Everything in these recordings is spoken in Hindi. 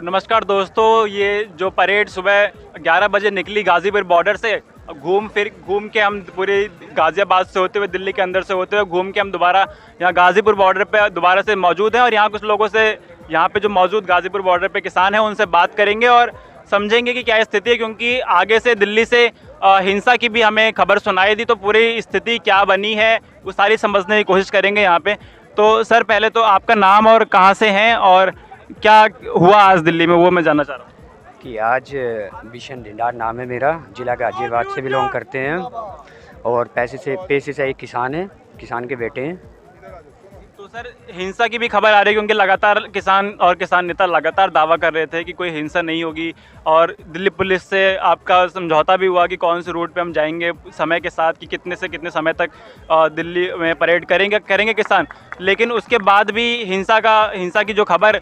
नमस्कार दोस्तों, ये जो परेड सुबह 11 बजे निकली गाज़ीपुर बॉर्डर से, घूम के हम पूरे गाज़ियाबाद से होते हुए, दिल्ली के अंदर से होते हुए घूम के हम दोबारा यहाँ गाज़ीपुर बॉर्डर पे दोबारा से मौजूद हैं। और यहाँ कुछ लोगों से, यहाँ पे जो मौजूद गाज़ीपुर बॉर्डर पे किसान हैं, उनसे बात करेंगे और समझेंगे कि क्या स्थिति है। क्योंकि आगे से दिल्ली से हिंसा की भी हमें खबर सुनाई दी, तो पूरी स्थिति क्या बनी है वो सारी समझने की कोशिश करेंगे यहाँ पे। तो सर, पहले तो आपका नाम और कहाँ से हैं और क्या हुआ आज दिल्ली में, वो मैं जानना चाह रहा हूँ। कि आज बिशन ढिंडार नाम है मेरा, जिला गाजियाबाद से बिलोंग करते हैं और पेशे से एक किसान है, किसान के बेटे हैं। तो सर, हिंसा की भी खबर आ रही है क्योंकि लगातार किसान नेता लगातार दावा कर रहे थे कि कोई हिंसा नहीं होगी, और दिल्ली पुलिस से आपका समझौता भी हुआ कि कौन से रूट पे हम जाएंगे समय के साथ, कि कितने से कितने समय तक दिल्ली में परेड करेंगे किसान। लेकिन उसके बाद भी हिंसा की जो खबर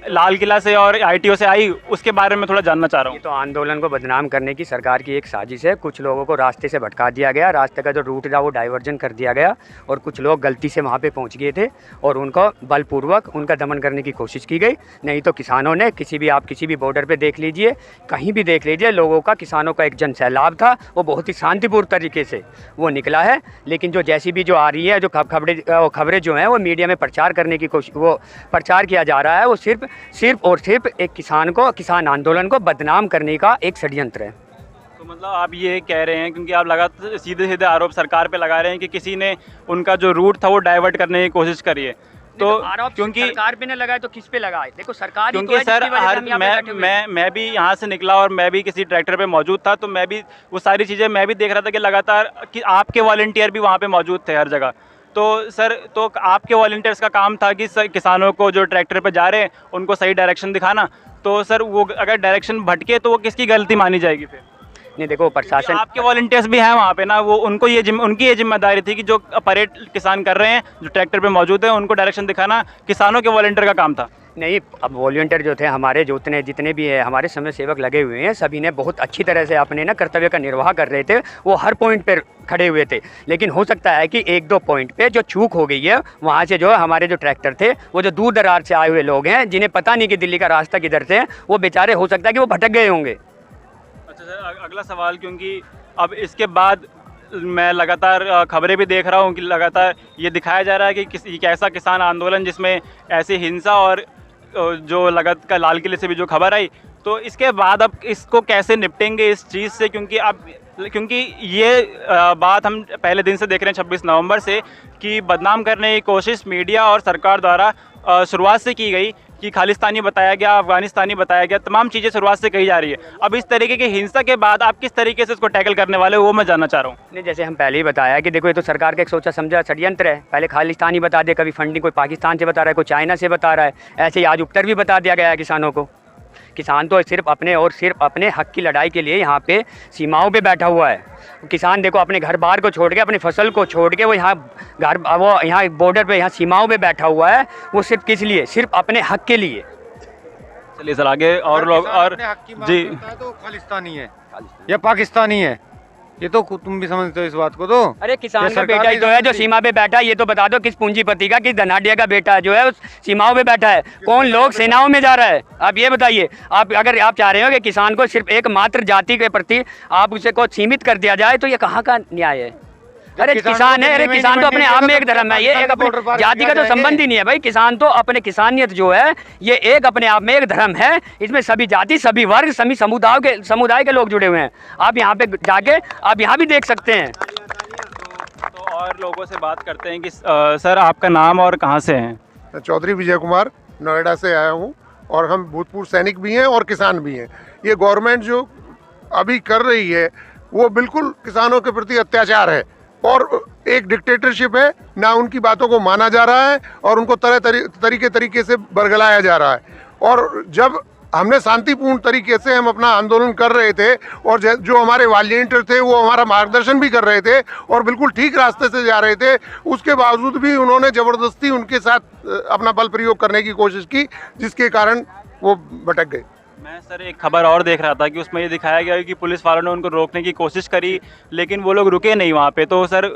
लाल किला से और ITO से आई, उसके बारे में थोड़ा जानना चाह रहा हूँ। ये तो आंदोलन को बदनाम करने की सरकार की एक साजिश है। कुछ लोगों को रास्ते से भटका दिया गया, रास्ते का जो रूट था वो डाइवर्जन कर दिया गया और कुछ लोग गलती से वहाँ पे पहुँच गए थे और उनको बलपूर्वक उनका दमन करने की कोशिश की गई। नहीं तो किसानों ने किसी भी बॉर्डर पे देख लीजिए, कहीं भी देख लीजिए, लोगों का, किसानों का एक जन सैलाब था, वो बहुत ही शांतिपूर्ण तरीके से वो निकला है। लेकिन जो जैसी भी जो आ रही है, जो खबरें जो हैं वो मीडिया में प्रचार करने की कोशिश, वो प्रचार किया जा रहा है, वो सिर्फ एक किसान आंदोलन को बदनाम करने का एक षड्यंत्र है। तो मतलब आप ये कह रहे हैं, क्योंकि आप लगातार सीधे आरोप सरकार पे लगा रहे हैं कि किसी ने उनका जो रूट था वो डाइवर्ट करने की कोशिश करी है। तो क्योंकि सरकार पे ने लगाए तो किस पे लगाए? देखो सरकार, क्योंकि सर मैं भी यहाँ से निकला और मैं भी किसी ट्रैक्टर पे मौजूद था, तो मैं भी वो सारी चीज़ें मैं भी देख रहा था कि लगातार कि आपके वॉलंटियर भी वहाँ पे मौजूद थे हर जगह। तो सर, तो आपके वॉलंटियर्स का काम था कि किसानों को जो ट्रैक्टर पे जा रहे हैं उनको सही डायरेक्शन दिखाना। तो सर, वो अगर डायरेक्शन भटके तो वो किसकी गलती मानी जाएगी फिर? नहीं, देखो प्रशासन, आपके वॉलंटियर्स भी हैं वहाँ पे ना, वो उनकी ये जिम्मेदारी थी कि जो परेड किसान कर रहे हैं, जो ट्रैक्टर पे मौजूद हैं, उनको डायरेक्शन दिखाना किसानों के वॉलंटियर का काम था। नहीं, अब वॉलंटियर जो थे हमारे, जितने भी है हमारे समय सेवक लगे हुए हैं, सभी ने बहुत अच्छी तरह से अपने ना कर्तव्य का निर्वाह कर रहे थे। वो हर पॉइंट पर खड़े हुए थे। लेकिन हो सकता है कि एक दो पॉइंट पे जो चूक हो गई है, वहाँ से जो हमारे जो ट्रैक्टर थे, वो जो दूर दराज से आए हुए लोग हैं, जिन्हें पता नहीं कि दिल्ली का रास्ता किधर से है, वो बेचारे हो सकता है कि वो भटक गए होंगे। अच्छा सर, अगला सवाल, क्योंकि अब इसके बाद मैं लगातार खबरें भी देख रहा हूँ कि लगातार ये दिखाया जा रहा है कि एक ऐसा किसान आंदोलन जिसमें ऐसी हिंसा और जो लगत का लाल किले से भी जो खबर आई, तो इसके बाद अब इसको कैसे निपटेंगे इस चीज़ से? क्योंकि ये बात हम पहले दिन से देख रहे हैं 26 नवंबर से, कि बदनाम करने की कोशिश मीडिया और सरकार द्वारा शुरुआत से की गई, कि खालिस्तानी बताया गया, अफगानिस्तानी बताया गया, तमाम चीज़ें शुरुआत से कही जा रही है। अब इस तरीके की हिंसा के बाद आप किस तरीके से इसको टैकल करने वाले हो, वो मैं जानना चाह रहा हूँ। नहीं, जैसे हम पहले ही बताया कि देखो, ये तो सरकार का एक सोचा समझा षड्यंत्र है। पहले खालिस्तानी बता दे, कभी फंडिंग कोई पाकिस्तान से बता रहा है, कोई चाइना से बता रहा है, ऐसे ही आज उत्तर भी बता दिया गया है किसानों को। किसान तो सिर्फ अपने हक की लड़ाई के लिए यहाँ पे सीमाओं पे बैठा हुआ है। किसान देखो, अपने घर बार को छोड़ के, अपनी फसल को छोड़ के वो यहाँ बॉर्डर पे, यहाँ सीमाओं पे बैठा हुआ है। वो सिर्फ किस लिए? सिर्फ अपने हक के लिए। चलिए सर, आगे और लोग और जी, तो खालिस्तानी है या पाकिस्तानी है, ये तो तुम भी समझते हो इस बात को। तो अरे किसान का बेटा ही तो है जो सीमा पे बैठा है। ये तो बता दो, किस पूंजीपति का, किस धनाढ्य का बेटा जो है उस सीमाओं पे बैठा है? कौन लोग सेनाओं में जा रहा है? आप ये बताइए। अगर आप चाह रहे हो कि किसान को सिर्फ एक मात्र जाति के प्रति आप उसे को सीमित कर दिया जाए, तो ये कहाँ का न्याय है? अरे किसान है, अरे किसान तो अपने आप में एक धर्म है। ये एक अपने जाति का तो संबंध ही नहीं है भाई। किसान तो अपने किसानियत जो है, ये एक अपने आप में एक धर्म है। इसमें सभी जाति, सभी वर्ग, सभी समुदाय के लोग जुड़े हुए हैं। आप यहाँ पे जाके आप यहाँ भी देख सकते हैं। तो और लोगों से बात करते हैं कि सर, आपका नाम और कहाँ से हैं? चौधरी विजय कुमार, नोएडा से आया हूँ और हम भूतपूर्व सैनिक भी हैं और किसान भी हैं। ये गवर्नमेंट जो अभी कर रही है वो बिल्कुल किसानों के प्रति अत्याचार है और एक डिक्टेटरशिप है। ना उनकी बातों को माना जा रहा है और उनको तरीके से बरगलाया जा रहा है। और जब हमने शांतिपूर्ण तरीके से हम अपना आंदोलन कर रहे थे और जो हमारे वॉलंटियर थे वो हमारा मार्गदर्शन भी कर रहे थे और बिल्कुल ठीक रास्ते से जा रहे थे, उसके बावजूद भी उन्होंने ज़बरदस्ती उनके साथ अपना बल प्रयोग करने की कोशिश की, जिसके कारण वो भटक गए। मैं सर एक खबर और देख रहा था कि उसमें ये दिखाया गया कि पुलिस वालों ने उनको रोकने की कोशिश करी, लेकिन वो लोग रुके नहीं वहाँ पे। तो सर,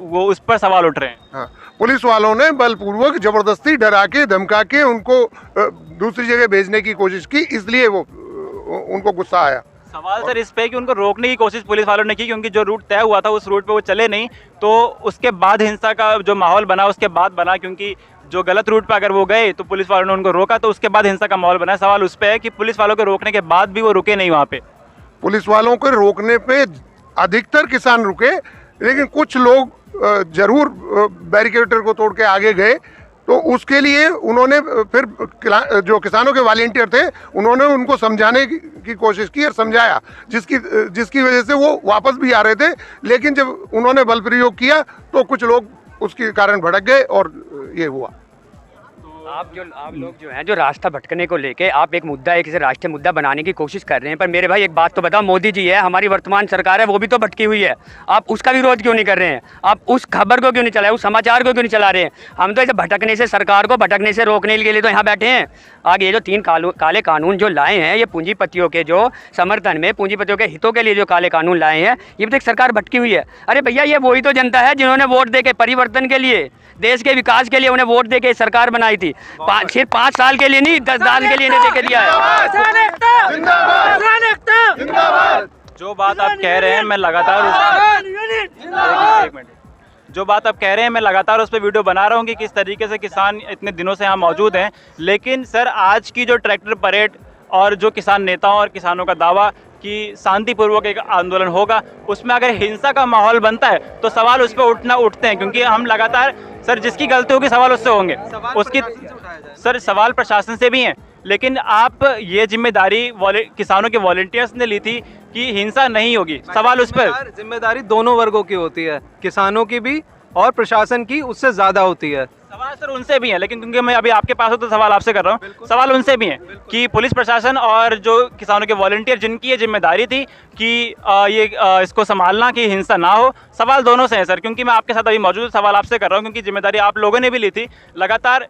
वो उस पर सवाल उठ रहे हैं। हाँ, पुलिस वालों ने बलपूर्वक जबरदस्ती डरा के धमका के उनको दूसरी जगह भेजने की कोशिश की, इसलिए वो उनको गुस्सा आया। सवाल सर इस पे है कि उनको रोकने की कोशिश पुलिस वालों ने की, क्योंकि जो रूट तय हुआ था उस रूट पे वो चले नहीं, तो उसके बाद हिंसा का जो माहौल बना उसके बाद बना, क्योंकि जो गलत रूट पे अगर वो गए तो पुलिस वालों ने उनको रोका, तो उसके बाद हिंसा का माहौल बना। सवाल उस पे है कि पुलिस वालों के रोकने के बाद भी वो रुके नहीं वहाँ पे। पुलिस वालों के रोकने पे अधिकतर किसान रुके, लेकिन कुछ लोग जरूर बैरिकेटर को तोड़ के आगे गए, तो उसके लिए उन्होंने फिर जो किसानों के वॉलंटियर थे उन्होंने उनको समझाने की कोशिश की और समझाया, जिसकी वजह से वो वापस भी आ रहे थे। लेकिन जब उन्होंने बल प्रयोग किया तो कुछ लोग उसके कारण भड़क गए और ये हुआ। आप लोग जो हैं जो रास्ता भटकने को लेके आप एक मुद्दा, एक इसे राष्ट्रीय मुद्दा बनाने की कोशिश कर रहे हैं, पर मेरे भाई एक बात तो बताओ, मोदी जी है, हमारी वर्तमान सरकार है, वो भी तो भटकी हुई है। आप उसका विरोध क्यों नहीं कर रहे हैं? आप उस खबर को क्यों नहीं चला, उस समाचार को क्यों नहीं चला रहे हैं? हम तो इसे भटकने से, सरकार को भटकने से रोकने के लिए तो यहाँ बैठे हैं। आगे ये जो 3 काले कानून जो लाए हैं, ये पूंजीपतियों के जो समर्थन में, पूंजीपतियों के हितों के लिए जो काले कानून लाए हैं, ये भी तो एक सरकार भटकी हुई है। अरे भैया, ये वही तो जनता है जिन्होंने वोट दे के परिवर्तन के लिए, देश के विकास के लिए उन्हें वोट दे के सरकार बनाई थी। सिर्फ 5 साल के लिए नहीं, 10 साल के लिए इन्हें देके दिया है। जो बात आप कह रहे हैं मैं लगातार एक मिनट, जो बात आप कह रहे हैं मैं लगातार उस पर वीडियो बना रहा हूँ कि किस तरीके से किसान इतने दिनों से यहाँ मौजूद हैं। लेकिन सर, आज की जो ट्रैक्टर परेड और जो किसान नेताओं और किसानों का दावा कि शांतिपूर्वक एक आंदोलन होगा, उसमें अगर हिंसा का माहौल बनता है तो सवाल उस पर उठते हैं, क्योंकि हम लगातार सर जिसकी गलती होगी सवाल उससे होंगे, उसकी सर सवाल प्रशासन से भी हैं। लेकिन आप ये जिम्मेदारी किसानों के वॉलंटियर्स ने ली थी कि हिंसा नहीं होगी, सवाल उस पर। जिम्मेदारी दोनों वर्गों की होती है, किसानों की भी और प्रशासन की उससे ज़्यादा होती है। सवाल सर उनसे भी है, लेकिन क्योंकि मैं अभी आपके पास हूँ तो सवाल आपसे कर रहा हूँ। सवाल उनसे भी है कि पुलिस प्रशासन और जो किसानों के वॉलंटियर जिनकी ये जिम्मेदारी थी कि इसको संभालना कि हिंसा ना हो, सवाल दोनों से है सर। क्योंकि मैं आपके साथ अभी मौजूद सवाल आपसे कर रहा हूँ, क्योंकि जिम्मेदारी आप लोगों ने भी ली थी लगातार।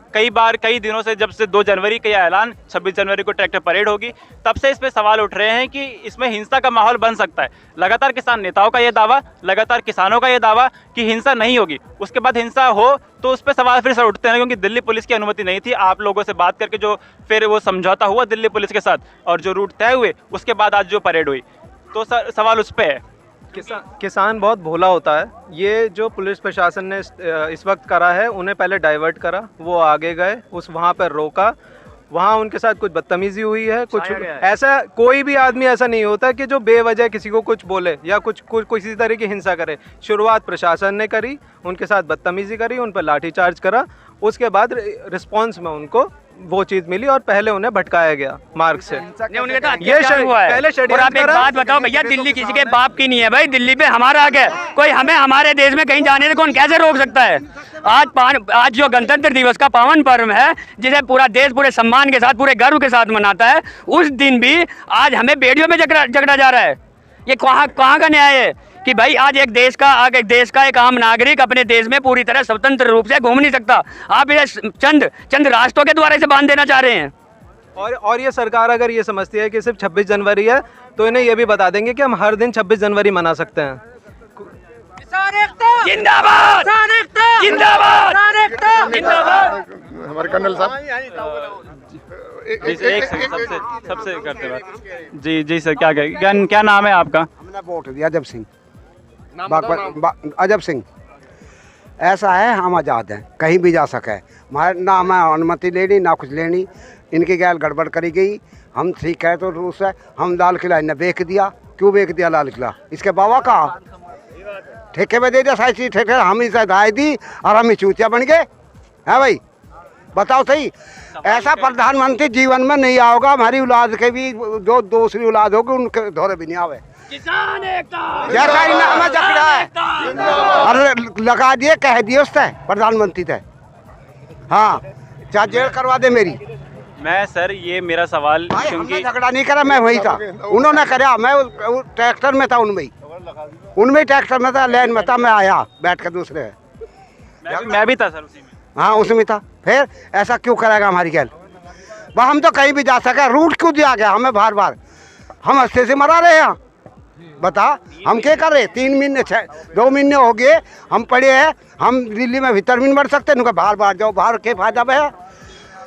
कई दिनों से, जब से 2 जनवरी का ऐलान 26 जनवरी को ट्रैक्टर परेड होगी, तब से इस पर सवाल उठ रहे हैं कि इसमें हिंसा का माहौल बन सकता है। लगातार किसान नेताओं का ये दावा, लगातार किसानों का ये दावा कि हिंसा नहीं होगी, उसके बाद हिंसा हो तो उस पर सवाल फिर सर उठते हैं, क्योंकि दिल्ली पुलिस की अनुमति नहीं थी। आप लोगों से बात करके जो फिर वो समझौता हुआ दिल्ली पुलिस के साथ और जो रूट तय हुए, उसके बाद आज जो परेड हुई, तो सर सवाल उस पर है। किसान बहुत भोला होता है। ये जो पुलिस प्रशासन ने इस वक्त करा है, उन्हें पहले डाइवर्ट करा, वो आगे गए, वहाँ पर रोका, वहाँ उनके साथ कुछ बदतमीजी हुई है। कुछ ऐसा कोई भी आदमी ऐसा नहीं होता कि जो बेवजह किसी को कुछ बोले या कुछ किसी तरह की हिंसा करे। शुरुआत प्रशासन ने करी, उनके साथ बदतमीजी करी, उन पर लाठीचार्ज करा, उसके बाद रिस्पॉन्स में उनको वो चीज मिली और पहले उन्हें भटकाया गया मार्ग से। ये हुआ है। और आप एक बात बताओ भैया, दिल्ली किसी के बाप की नहीं है भाई, दिल्ली पे हमारा हक है। कोई हमें हमारे देश में कहीं जाने से कौन कैसे रोक सकता है? आज जो गणतंत्र दिवस का पावन पर्व है, जिसे पूरा देश पूरे सम्मान के साथ, पूरे गर्व के साथ मनाता है, उस दिन भी आज हमें बेड़ियों में जकड़ा जा रहा है। ये कहाँ का न्याय है कि भाई आज एक देश का एक आम नागरिक अपने देश में पूरी तरह स्वतंत्र रूप से घूम नहीं सकता? आप इसे चंद राष्ट्रों के द्वारा इसे बांध देना चाह रहे हैं। और ये सरकार अगर ये समझती है कि सिर्फ 26 जनवरी है, तो इन्हें ये भी बता देंगे कि हम हर दिन 26 जनवरी मना सकते हैं। जिंदाबाद जिंदाबाद जिंदाबाद। हमारे कर्नल साहब एक सबसे करते बात। जी सर, क्या नाम है आपका? हमने वोट दिया अजब सिंह, अजब सिंह। ऐसा है, हम आज़ाद हैं, कहीं भी जा सके, ना हमें अनुमति लेनी ना कुछ लेनी। इनकी गैल गड़बड़ करी गई, हम ठीक है तो रूस है। हम लाल किला इन्हें बेच दिया। क्यों बेच दिया लाल किला? इसके बाबा का ठेके में दे दिया सारी चीज़, ठेके हम इसे दाय दी और हम ही चूतिया बन गए हैं। भाई बताओ सही, ऐसा प्रधानमंत्री जीवन में नहीं आओगा। हमारी औलाद के भी जो दूसरी औलाद होगी उनके दौरे भी नहीं आवे। किसान एकता जैसा हमें जकड़ा है और लगा दिए, कह दिए उससे प्रधानमंत्री थे। हाँ, चाहे जेल करवा दे मेरी। मैं सर ये मेरा सवाल, क्योंकि झगड़ा नहीं करा, मैं वही था, उन्होंने करा। मैं ट्रैक्टर में था, उनमें ट्रैक्टर में था, लेन में था, मैं आया बैठ कर दूसरे। मैं भी था सर उसी में। हाँ, उसमें था। फिर ऐसा क्यों करेगा हमारी गैल? हम तो कहीं भी जा सके, रूट क्यों दिया गया हमें बार बार? हम हंसते से मरा रहे हैं। बता हम क्या कर रहे? 3 महीने 2 महीने हो गए हम पड़े हैं। हम दिल्ली में भीतर भी नहीं बढ़ सकते, इनका बाहर जाओ, बाहर के फायदा है।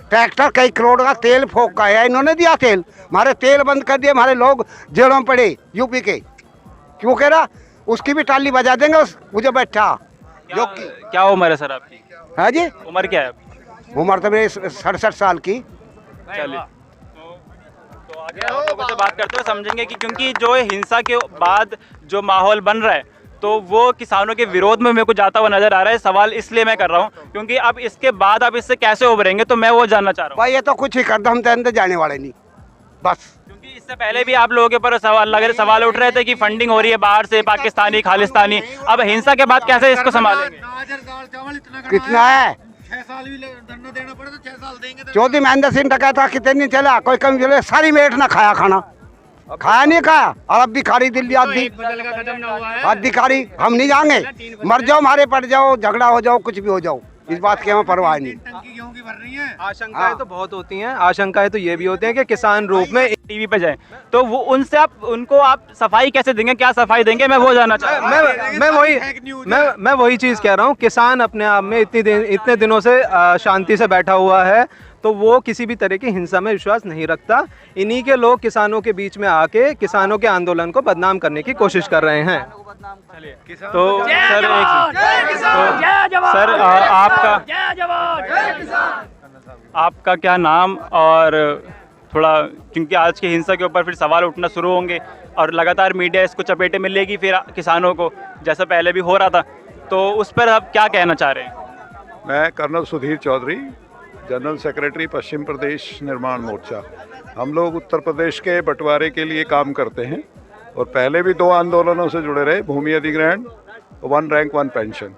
ट्रैक्टर कई करोड़ का तेल फोक का है, इन्होंने दिया तेल, हमारे तेल बंद कर दिए, हमारे लोग जेलों में पड़े यूपी के। क्यों कह रहा? उसकी भी टाली बजा देंगे वो जो बैठा। क्या उम्र है सर आपकी? है जी, उम्र क्या है आपकी? उम्र तो मेरी 67 साल की। चलिए तो आगे आप लोगों से बात करते हुए समझेंगे कि क्योंकि जो हिंसा के बाद जो माहौल बन रहा है तो वो किसानों के विरोध में मेरे को जाता हुआ नजर आ रहा है। सवाल इसलिए मैं कर रहा हूँ क्योंकि अब इसके बाद आप इससे कैसे उभरेंगे, तो मैं वो जानना चाह रहा हूँ। भाई ये तो कुछ ही कर दो, हम तो अंदर जाने वाले नहीं बस। क्योंकि इससे पहले भी आप लोगों के ऊपर सवाल उठ रहे थे कि फंडिंग हो रही है बाहर से, पाकिस्तानी खालिस्तानी। अब हिंसा के बाद कैसे इसको संभालेंगे? कितना है? 6 साल भी दंड देना पड़े तो 6 साल देंगे। चौधरी महेंद्र सिंह डकैता कितने दिन चला, कोई कमी चले, सारी मेट ना खाया, खाना खाया नहीं खाया। और अब भी खारी दिल्ली अधिकारी, हम नहीं जाएंगे, मर जाओ मारे पड़ जाओ, झगड़ा हो जाओ, कुछ भी हो जाओ, इस बात की हमें परवाह नहीं। टंकी गेहूं की भर रही है। आशंकाएं तो बहुत होती हैं। आशंकाएं तो ये भी होती हैं कि किसान रूप में टीवी पे जाए तो वो उनसे उनको आप सफाई कैसे देंगे, क्या सफाई देंगे, मैं वो जानना चाह रहा हूँ। मैं वही चीज़ कह रहा हूँ। किसान अपने आप में इतने दिनों से शांति से बैठा हुआ है, तो वो किसी भी तरह की हिंसा में विश्वास नहीं रखता। इन्हीं के लोग किसानों के बीच में आके किसानों के आंदोलन को बदनाम करने की कोशिश कर रहे हैं। तो सर आपका क्या नाम और थोड़ा, क्योंकि आज की हिंसा के ऊपर फिर सवाल उठना शुरू होंगे और लगातार मीडिया इसको चपेटे में लेगी फिर किसानों को, जैसा पहले भी हो रहा था, तो उस पर आप क्या कहना चाह रहे हैं? मैं colonel Sudhir Chaudhary, general secretary Paschim Pradesh Nirman Morcha. हम लोग उत्तर प्रदेश के बंटवारे के लिए काम करते हैं और पहले भी 2 आंदोलनों से जुड़े रहे, भूमि अधिग्रहण, 1 रैंक 1 पेंशन।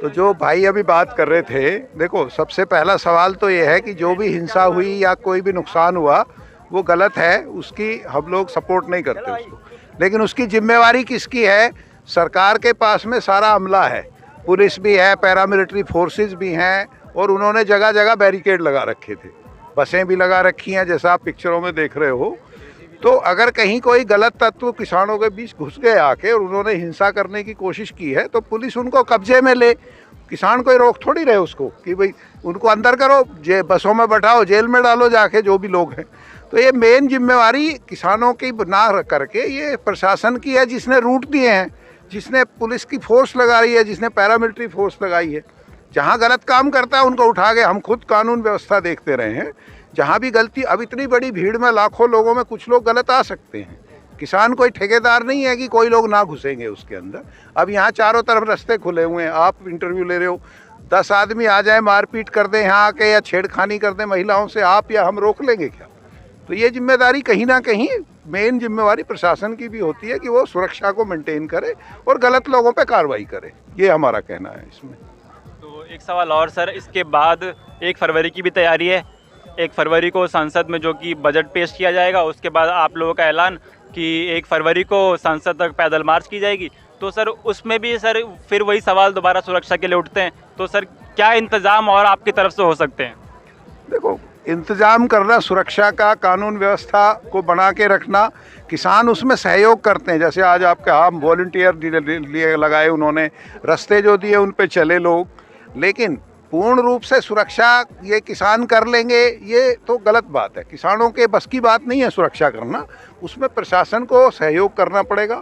तो जो भाई अभी बात कर रहे थे, देखो सबसे पहला सवाल तो ये है कि जो भी हिंसा हुई या कोई भी नुकसान हुआ वो गलत है, उसकी हम लोग सपोर्ट नहीं करते उसको, लेकिन उसकी जिम्मेवारी किसकी है? सरकार के पास में सारा अमला है, पुलिस भी है, पैरामिलिट्री फोर्सेस भी हैं, और उन्होंने जगह जगह बैरिकेड लगा रखे थे, बसें भी लगा रखी हैं जैसा आप पिक्चरों में देख रहे हो। तो अगर कहीं कोई गलत तत्व किसानों के बीच घुस गए आके और उन्होंने हिंसा करने की कोशिश की है तो पुलिस उनको कब्जे में ले, किसान कोई रोक थोड़ी रहे उसको कि भाई उनको अंदर करो, बसों में बैठाओ, जेल में डालो जाके जो भी लोग हैं। तो ये मेन जिम्मेवारी किसानों की ना करके ये प्रशासन की है, जिसने रूट दिए हैं, जिसने पुलिस की फोर्स लगाई है, जिसने पैरामिलिट्री फोर्स लगाई है। जहाँ गलत काम करता है उनको उठा के, हम खुद कानून व्यवस्था देखते रहे हैं, जहाँ भी गलती, अब इतनी बड़ी भीड़ में लाखों लोगों में कुछ लोग गलत आ सकते हैं। किसान कोई ठेकेदार नहीं है कि कोई लोग ना घुसेंगे उसके अंदर। अब यहाँ चारों तरफ रास्ते खुले हुए हैं, आप इंटरव्यू ले रहे हो, 10 आदमी आ जाए मारपीट कर दें यहाँ आके या छेड़खानी कर दें महिलाओं से, आप या हम रोक लेंगे क्या? तो ये जिम्मेदारी कहीं ना कहीं मेन जिम्मेवारी प्रशासन की भी होती है कि वो सुरक्षा को मेंटेन करे और गलत लोगों पे कार्रवाई करे, ये हमारा कहना है इसमें। तो एक सवाल और सर, इसके बाद 1 फरवरी की भी तैयारी है, 1 फरवरी को संसद में जो कि बजट पेश किया जाएगा, उसके बाद आप लोगों का ऐलान कि 1 फरवरी को संसद तक पैदल मार्च की जाएगी। तो सर उसमें भी सर फिर वही सवाल दोबारा सुरक्षा के लिए उठते हैं, तो सर क्या इंतज़ाम और आपकी तरफ से हो सकते हैं? देखो, इंतज़ाम करना, सुरक्षा का, कानून व्यवस्था को बना के रखना, किसान उसमें सहयोग करते हैं। जैसे आज आपके हम वॉलंटियर लिए लगाए, उन्होंने रास्ते जो दिए उन पे चले लोग, लेकिन पूर्ण रूप से सुरक्षा ये किसान कर लेंगे ये तो गलत बात है। किसानों के बस की बात नहीं है सुरक्षा करना, उसमें प्रशासन को सहयोग करना पड़ेगा।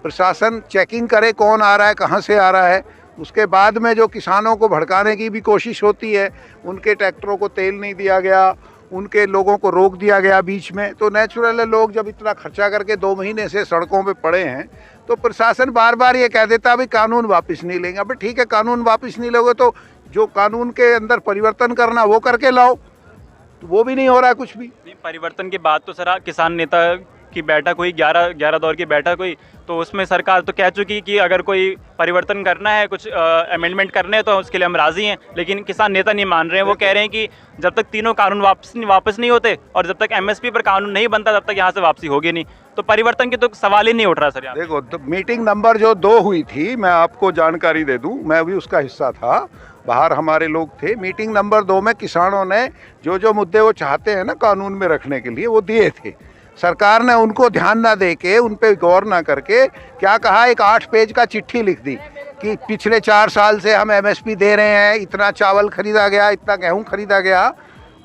प्रशासन चेकिंग करे कौन आ रहा है, कहाँ से आ रहा है। उसके बाद में जो किसानों को भड़काने की भी कोशिश होती है, उनके ट्रैक्टरों को तेल नहीं दिया गया, उनके लोगों को रोक दिया गया बीच में, तो नेचुरल है लोग जब इतना खर्चा करके 2 महीने से सड़कों पे पड़े हैं तो प्रशासन बार बार ये कह देता है कानून वापस नहीं लेंगे। अब ठीक है, कानून वापस नहीं लोगे तो जो कानून के अंदर परिवर्तन करना वो करके लाओ, तो वो भी नहीं हो रहा है कुछ भी। परिवर्तन की बात तो सर किसान नेता की बैठक हुई, 11 दौर की बैठक हुई, तो उसमें सरकार तो कह चुकी कि अगर कोई परिवर्तन करना है, कुछ अमेंडमेंट करने हैं तो उसके लिए हम राज़ी हैं, लेकिन किसान नेता नहीं मान रहे हैं। वो कह रहे हैं कि जब तक तीनों कानून वापस नहीं होते और जब तक MSP पर कानून नहीं बनता तब तक यहाँ से वापसी होगी नहीं। तो परिवर्तन की तो सवाल ही नहीं उठ रहा सर यहाँ। देखो, तो मीटिंग नंबर जो 2 हुई थी, मैं आपको जानकारी दे दूँ, मैं भी उसका हिस्सा था, बाहर हमारे लोग थे। मीटिंग नंबर 2 में किसानों ने जो मुद्दे वो चाहते हैं ना कानून में रखने के लिए वो दिए थे। सरकार ने उनको ध्यान ना दे के, उन पे गौर ना करके क्या कहा, एक 8 पेज का चिट्ठी लिख दी कि पिछले 4 साल से हम MSP दे रहे हैं, इतना चावल खरीदा गया, इतना गेहूं खरीदा गया,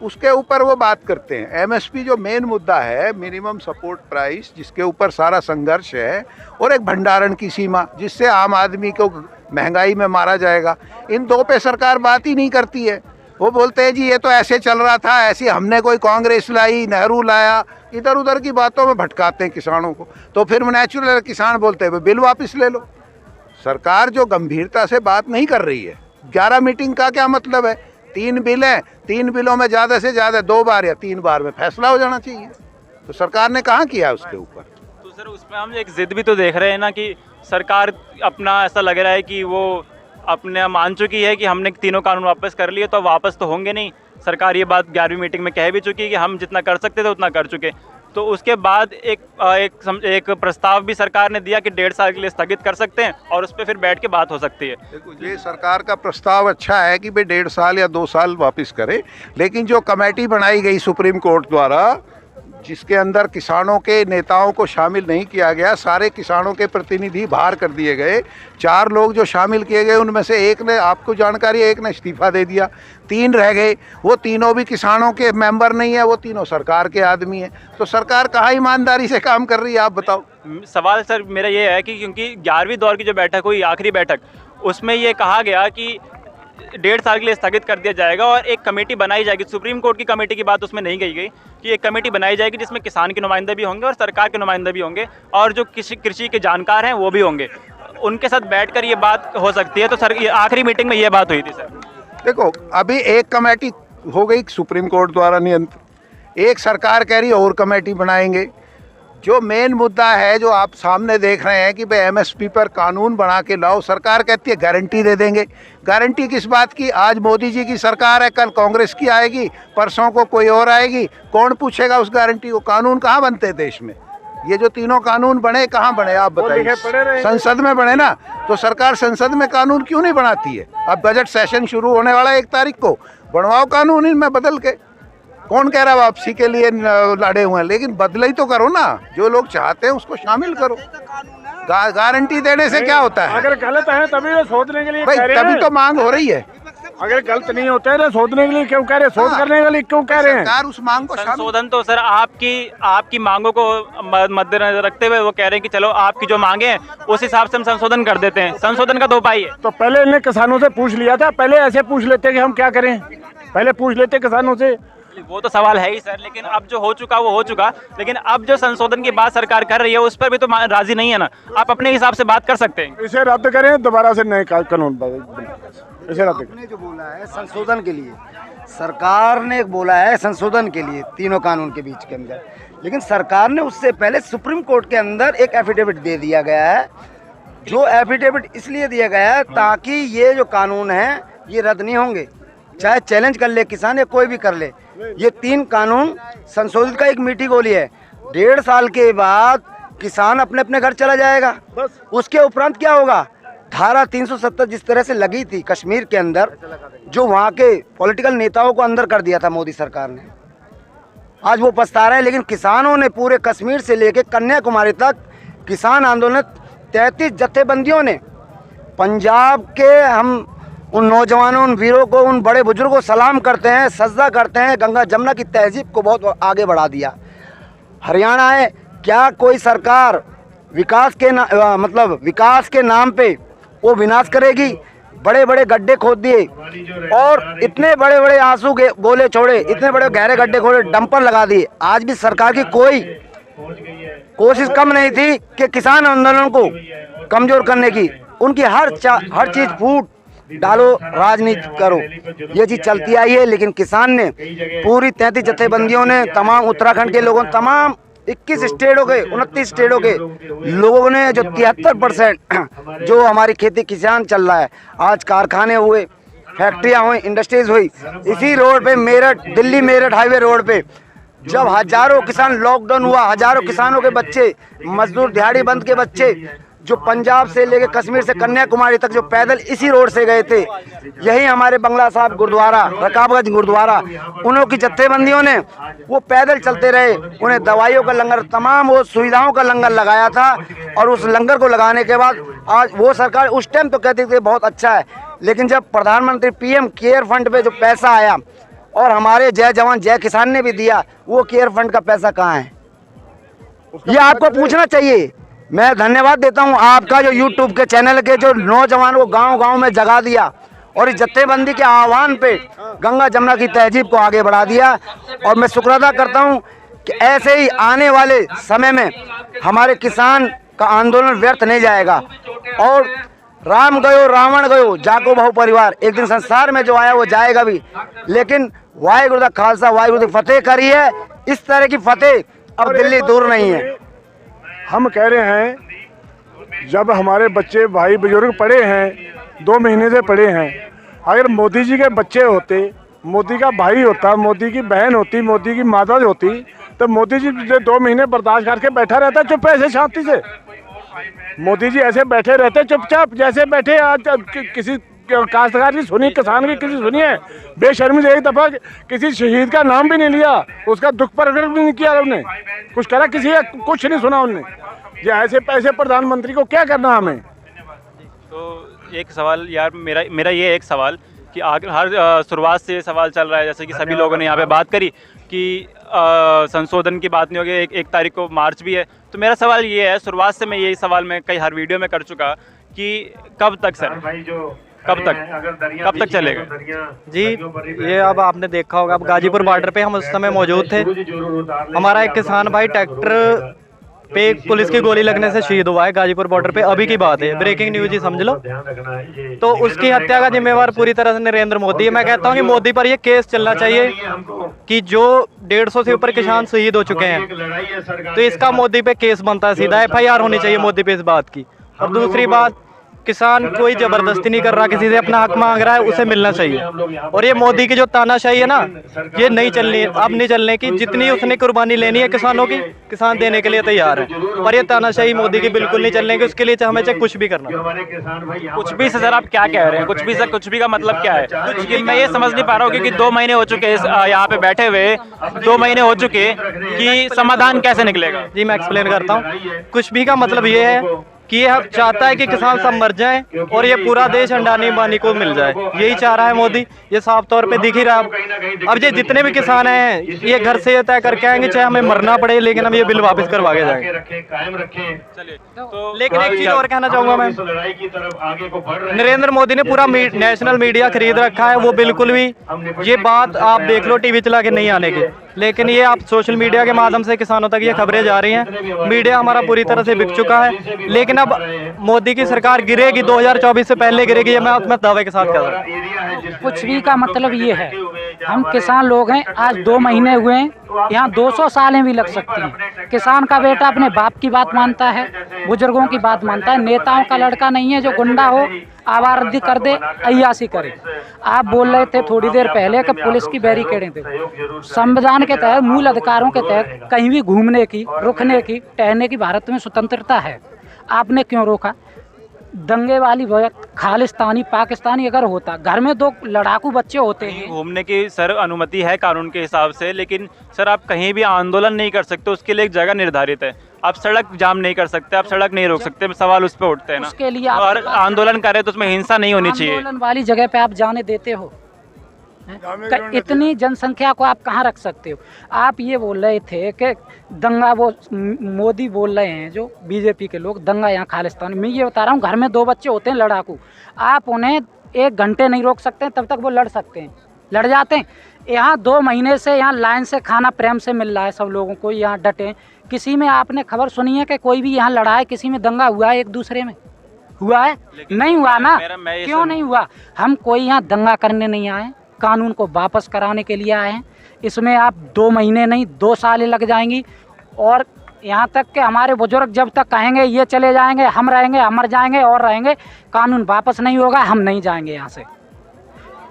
उसके ऊपर वो बात करते हैं। MSP जो मेन मुद्दा है, मिनिमम सपोर्ट प्राइस, जिसके ऊपर सारा संघर्ष है, और एक भंडारण की सीमा जिससे आम आदमी को महंगाई में मारा जाएगा, इन दो पे सरकार बात ही नहीं करती है। वो बोलते हैं जी ये तो ऐसे चल रहा था, ऐसी हमने कोई कांग्रेस लाई, नेहरू लाया, इधर उधर की बातों में भटकाते हैं किसानों को। तो फिर नेचुरल किसान बोलते हैं बिल वापस ले लो। सरकार जो गंभीरता से बात नहीं कर रही है, 11 मीटिंग का क्या मतलब है? 3 बिल हैं, 3 बिलों में ज़्यादा से ज़्यादा 2 बार या 3 बार में फैसला हो जाना चाहिए। तो सरकार ने कहाँ किया उसके ऊपर? तो सर उसमें हम एक जिद भी तो देख रहे हैं ना कि सरकार अपना, ऐसा लग रहा है कि वो अपने मान चुकी है कि हमने तीनों कानून वापस कर लिए, तो वापस तो होंगे नहीं। सरकार ये बात 11वीं मीटिंग में कह भी चुकी है कि हम जितना कर सकते थे उतना कर चुके। तो उसके बाद एक प्रस्ताव भी सरकार ने दिया कि 1.5 साल के लिए स्थगित कर सकते हैं और उस पर फिर बैठ के बात हो सकती है। देखो, ये सरकार का प्रस्ताव अच्छा है कि भाई 1.5 साल या 2 साल वापस करे, लेकिन जो कमेटी बनाई गई सुप्रीम कोर्ट द्वारा, जिसके अंदर किसानों के नेताओं को शामिल नहीं किया गया, सारे किसानों के प्रतिनिधि बाहर कर दिए गए। 4 लोग जो शामिल किए गए उनमें से एक ने, आपको जानकारी है, एक ने इस्तीफा दे दिया, 3 रह गए। वो तीनों भी किसानों के मेंबर नहीं है, वो तीनों सरकार के आदमी हैं। तो सरकार कहाँ ईमानदारी से काम कर रही है, आप बताओ। सवाल सर मेरा ये है कि क्योंकि 11वीं दौर की जो बैठक हुई, आखिरी बैठक, उसमें ये कहा गया कि 1.5 साल के लिए स्थगित कर दिया जाएगा और एक कमेटी बनाई जाएगी। सुप्रीम कोर्ट की कमेटी की बात उसमें नहीं कही गई कि एक कमेटी बनाई जाएगी जिसमें किसान के नुमाइंदे भी होंगे और सरकार के नुमाइंदे भी होंगे और जो कृषि के जानकार हैं वो भी होंगे। उनके साथ बैठकर ये बात हो सकती है। तो सर आखिरी मीटिंग में ये बात हुई थी। सर देखो, अभी एक कमेटी हो गई सुप्रीम कोर्ट द्वारा नियंत्रित, एक सरकार कह रही है और कमेटी बनाएंगे। जो मेन मुद्दा है जो आप सामने देख रहे हैं कि भाई MSP पर कानून बना के लाओ, सरकार कहती है गारंटी दे देंगे। गारंटी किस बात की? आज मोदी जी की सरकार है, कल कांग्रेस की आएगी, परसों को कोई और आएगी, कौन पूछेगा उस गारंटी को? कानून कहाँ बनते हैं देश में? ये जो तीनों कानून बने, कहाँ बने आप बताइए? संसद में बने ना। तो सरकार संसद में कानून क्यों नहीं बनाती है? अब बजट सेशन शुरू होने वाला है 1 तारीख को, बनवाओ कानून इनमें बदल के। कौन कह रहा है वापसी के लिए लड़े हुए हैं, लेकिन बदला ही तो करो ना। जो लोग चाहते हैं उसको शामिल करो। गारंटी देने से क्या होता है? अगर गलत है तभी तो सोचने के लिए भाई, कह रहे तभी हैं। तो मांग हो रही है। अगर गलत नहीं होते तो सोचने के लिए क्यों कह रहे हैं? सोच करने के लिए क्यों कह रहे हैं? सरकार उस मांग को शामिल। संशोधन तो सर आपकी मांगों को मद्देनजर रखते हुए वो कह रहे हैं कि चलो आपकी जो मांगे हैं उस हिसाब से हम संशोधन कर देते हैं। संशोधन का 2 उपाय है। तो पहले इन्हें किसानों से पूछ लिया था, पहले ऐसे पूछ लेते कि हम क्या करें, पहले पूछ लेते किसानों से। वो तो सवाल है ही सर, लेकिन अब जो हो चुका वो हो चुका। लेकिन अब जो संशोधन की बात सरकार कर रही है उस पर भी तो राजी नहीं है ना। आप अपने हिसाब से बात कर सकते हैं। इसे रद्द करें, दोबारा से नए कानून इसे रद्द करें। ने जो बोला है संशोधन के लिए, सरकार ने एक बोला है संशोधन के लिए तीनों कानून के बीच के अंदर, लेकिन सरकार ने उससे पहले सुप्रीम कोर्ट के अंदर एक एफिडेविट दे दिया गया है। जो एफिडेविट इसलिए दिया गया है ताकि ये जो कानून है ये रद्द नहीं होंगे, चाहे चैलेंज कर ले किसान या कोई भी कर ले। ये 3 कानून संशोधित का एक मीठी गोली है। 1.5 साल के बाद किसान अपने अपने घर चला जाएगा। बस उसके उपरांत क्या होगा? धारा 370 जिस तरह से लगी थी कश्मीर के अंदर, जो वहाँ के पॉलिटिकल नेताओं को अंदर कर दिया था मोदी सरकार ने, आज वो पछता रहे हैं। लेकिन किसानों ने पूरे कश्मीर से लेकर कन्याकुमारी तक किसान आंदोलन, 33 जत्थेबंदियों ने, पंजाब के हम उन नौजवानों, उन वीरों को, उन बड़े बुजुर्गों को सलाम करते हैं, सजदा करते हैं। गंगा जमुना की तहजीब को बहुत आगे बढ़ा दिया। हरियाणा है, क्या कोई सरकार विकास के नाम पे वो विनाश करेगी? बड़े बड़े गड्ढे खोद दिए और इतने बड़े बड़े आंसू के गोले छोड़े, इतने बड़े गहरे गड्ढे खोदे, डंपर लगा दिए। आज भी सरकार की कोई कोशिश कम नहीं थी कि किसान आंदोलन को कमजोर करने की। उनकी हर चीज फूट डालो, राजनीति करो, ये चीज चलती आई है। लेकिन किसान ने पूरी 33 जत्थेबंदियों ने, तमाम उत्तराखंड के लोगों, तमाम 21 स्टेटों के, 29 स्टेटों के लोगों ने, जो 73% जो हमारी खेती किसान चल रहा है, आज कारखाने हुए, फैक्ट्रियां हुई, इंडस्ट्रीज हुई। इसी रोड पे मेरठ, दिल्ली मेरठ हाईवे रोड पे जब हजारों किसान, लॉकडाउन हुआ, हजारों किसानों के बच्चे, मजदूर दिहाड़ी बंद के बच्चे जो पंजाब से लेके कश्मीर से कन्याकुमारी तक जो पैदल इसी रोड से गए थे, यही हमारे बंगला साहब गुरुद्वारा, रकाबगंज गुरुद्वारा, उन्हों की जत्थेबंदियों ने वो पैदल चलते रहे, उन्हें दवाइयों का लंगर, तमाम वो सुविधाओं का लंगर लगाया था। और उस लंगर को लगाने के बाद आज वो सरकार उस टाइम तो कहती थी बहुत अच्छा है, लेकिन जब प्रधानमंत्री पीएम केयर फंड पे जो पैसा आया और हमारे जय जवान जय किसान ने भी दिया, वो केयर फंड का पैसा कहाँ है, ये आपको पूछना चाहिए। मैं धन्यवाद देता हूं आपका जो यूट्यूब के चैनल के जो नौजवानों को गांव-गांव में जगा दिया और इस जत्थेबंदी के आह्वान पे गंगा जमुना की तहजीब को आगे बढ़ा दिया। और मैं शुक्र अदा करता हूं कि ऐसे ही आने वाले समय में हमारे किसान का आंदोलन व्यर्थ नहीं जाएगा। और राम गयो रावण गयो जाको बहु परिवार, एक दिन संसार में जो आया वो जाएगा भी, लेकिन वाहिगुरु दा खालसा वाहिगुरु दी फतेह करी है। इस तरह की फतेह अब दिल्ली दूर नहीं है। हम कह रहे हैं जब हमारे बच्चे भाई बुजुर्ग पढ़े हैं, 2 महीने से पढ़े हैं, अगर मोदी जी के बच्चे होते, मोदी का भाई होता, मोदी की बहन होती, मोदी की माता होती, तो मोदी जी 2 महीने बर्दाश्त करके बैठा रहता चुप ऐसे शांति से। मोदी जी ऐसे बैठे रहते चुपचाप, जैसे बैठे आज किसी काश्तकार की सुनी, किसान की किसी सुनी है, बेशर्मी से एक दफा किसी शहीद का नाम भी नहीं लिया, उसका दुख प्रकट भी नहीं किया उन्होंने, कुछ करा किसी का कुछ नहीं सुना उन्होंने। ये ऐसे पैसे प्रधानमंत्री को क्या करना हमें। तो एक सवाल यार, मेरा ये एक सवाल कि हर शुरुआत से ये सवाल चल रहा है, जैसे कि सभी लोगों ने यहाँ पे बात करी कि संशोधन की बात नहीं होगी, 1 तारीख को मार्च भी है। तो मेरा सवाल ये है, शुरुआत से मैं यही सवाल मैं कई हर वीडियो में कर चुका कि कब तक सर, कब तक चलेगा जी। ये अब आपने देखा होगा, अब गाजीपुर बॉर्डर पे हम उस समय मौजूद थे। हमारा एक किसान भाई ट्रैक्टर पे पुलिस की गोली लगने से शहीद हुआ है गाजीपुर बॉर्डर पे, अभी की बात है, ब्रेकिंग न्यूज ही समझ लो। तो उसकी हत्या का जिम्मेवार पूरी तरह से नरेंद्र मोदी है। मैं कहता हूँ कि मोदी पर ये केस चलना चाहिए कि जो 150 से ऊपर किसान शहीद हो चुके हैं, तो इसका मोदी पे केस बनता है, सीधा FIR होनी चाहिए मोदी पे इस बात की। और दूसरी बात, किसान कोई जबरदस्ती नहीं कर रहा, किसी से अपना हक मांग रहा है, उसे मिलना चाहिए। और ये मोदी की जो तानाशाही है ना, ये नहीं चलनी, अब नहीं चलने की। जितनी उसने कुर्बानी लेनी है किसानों की, किसान देने के लिए तैयार है, पर ये तानाशाही मोदी की बिल्कुल नहीं चलने की। उसके लिए हमें चाहे कुछ भी करना। कुछ भी से सर आप क्या कह रहे हैं, कुछ भी से, कुछ भी का मतलब क्या है? क्योंकि मैं ये समझ नहीं पा रहा हूँ, क्योंकि 2 महीने हो चुके हैं यहाँ पे बैठे हुए, 2 महीने हो चुके कि समाधान कैसे निकलेगा। जी मैं एक्सप्लेन करता हूँ। कुछ भी का मतलब ये है कि ये चाहता है कि किसान सब मर जाएं और ये पूरा देश अंडानी अंबानी को मिल जाए, यही चाह रहा है मोदी। ये साफ तौर पे दिख ही रहा है। अब ये जितने भी किसान हैं, ये घर से ये तय करके आएंगे चाहे हमें मरना पड़े, लेकिन हम ये बिल वापस करवा के जाएंगे। लेकिन एक चीज और कहना चाहूंगा मैं, नरेंद्र मोदी ने पूरा नेशनल मीडिया खरीद रखा है। वो बिल्कुल भी, ये बात आप देख लो टीवी चला के नहीं आने की, लेकिन ये आप सोशल मीडिया के माध्यम से किसानों तक ये खबरें जा रही हैं। मीडिया हमारा पूरी तरह से बिक चुका है। लेकिन अब मोदी की सरकार गिरेगी, 2024 से पहले गिरेगी, ये मैं दावे के साथ कह रहा हूँ। कुछ भी का मतलब ये है, हम किसान लोग हैं, आज 2 महीने हुए हैं, यहाँ 200 सालें भी लग सकती हैं। किसान का बेटा अपने बाप की बात मानता है, बुजुर्गों की बात मानता है, नेताओं का लड़का नहीं है जो गुंडा हो, आवारदी कर दे, अय्यासी करे। आप बोल रहे थे थोड़ी देर पहले कि पुलिस की बैरिकेडें थे। संविधान के तहत, मूल अधिकारों के तहत कहीं भी घूमने की, रुकने की, टहलने की भारत में स्वतंत्रता है। आपने क्यों रोका? दंगे वाली बात, खालिस्तानी पाकिस्तानी अगर होता, घर में 2 लड़ाकू बच्चे होते हैं। घूमने की सर अनुमति है कानून के हिसाब से, लेकिन सर आप कहीं भी आंदोलन नहीं कर सकते, उसके लिए एक जगह निर्धारित है। आप सड़क जाम नहीं कर सकते, आप सड़क नहीं रोक सकते, सवाल उस पर उठते हैं ना। उसके लिए और आंदोलन करें तो उसमें हिंसा नहीं होनी चाहिए। आंदोलन वाली जगह पे आप जाने देते हो? इतनी जनसंख्या को आप कहाँ रख सकते हो? आप ये बोल रहे थे कि दंगा, वो मोदी बोल रहे हैं जो बीजेपी के लोग, दंगा यहाँ खालिस्तान। मैं ये बता रहा हूँ, घर में 2 बच्चे होते हैं लड़ाकू, आप उन्हें 1 घंटे नहीं रोक सकते, तब तक वो लड़ सकते हैं, लड़ जाते हैं। यहाँ 2 महीने से यहाँ लाइन से खाना प्रेम से मिल रहा है सब लोगों को, यहाँ डटे। किसी में आपने खबर सुनी है कि कोई भी यहाँ लड़ा है, किसी में दंगा हुआ है एक दूसरे में? हुआ है? नहीं हुआ ना। क्यों नहीं हुआ? हम कोई यहाँ दंगा करने नहीं आए, कानून को वापस कराने के लिए आए हैं। इसमें आप 2 महीने नहीं 2 साल लग जाएंगी। और यहाँ तक कि हमारे बुजुर्ग जब तक कहेंगे ये चले जाएंगे, हम रहेंगे, हम मर जाएंगे और रहेंगे, कानून वापस नहीं होगा, हम नहीं जाएंगे यहाँ से।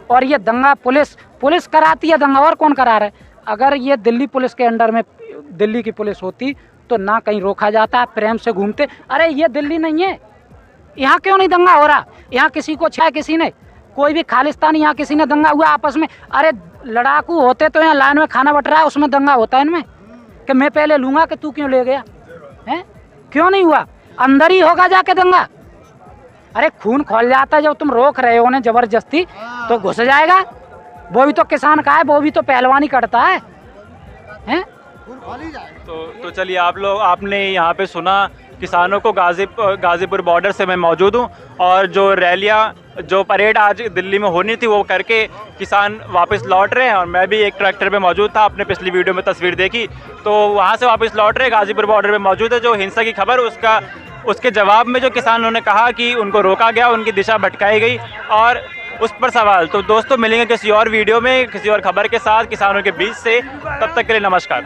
और ये दंगा पुलिस कराती है दंगा, और कौन करा रहा है? अगर ये दिल्ली पुलिस के अंडर में, दिल्ली की पुलिस होती तो ना कहीं रोका जाता, प्रेम से घूमते। अरे ये दिल्ली नहीं है, यहाँ क्यों नहीं दंगा हो रहा? यहाँ किसी को छाया, किसी ने कोई भी खालिस्तानी यहाँ किसी ने दंगा हुआ आपस में? अरे लड़ाकू होते तो यहाँ लाइन में खाना बट रहा है, उसमें दंगा होता है इनमें कि मैं पहले लूँगा कि तू क्यों ले गया है? क्यों नहीं हुआ? अंदर ही होगा जाके दंगा। अरे खून खोल जाता है जब तुम रोक रहे हो उन्हें जबरदस्ती, तो घुस जाएगा। वो भी तो किसान का है, वो भी तो पहलवानी करता है, हैं? तो चलिए आपने यहाँ पे सुना किसानों को। गाज़ीपुर बॉर्डर से मैं मौजूद हूँ और जो रैलियाँ, जो परेड आज दिल्ली में होनी थी वो करके किसान वापस लौट रहे हैं। और मैं भी एक ट्रैक्टर पे मौजूद था, आपने पिछली वीडियो में तस्वीर देखी, तो वहाँ से वापस लौट रहे। गाज़ीपुर बॉर्डर पे मौजूद है। जो हिंसा की खबर उसके जवाब में जो किसानों ने कहा कि उनको रोका गया, उनकी दिशा भटकाई गई और उस पर सवाल। तो दोस्तों मिलेंगे किसी और वीडियो में किसी और खबर के साथ किसानों के बीच से, तब तक के लिए नमस्कार।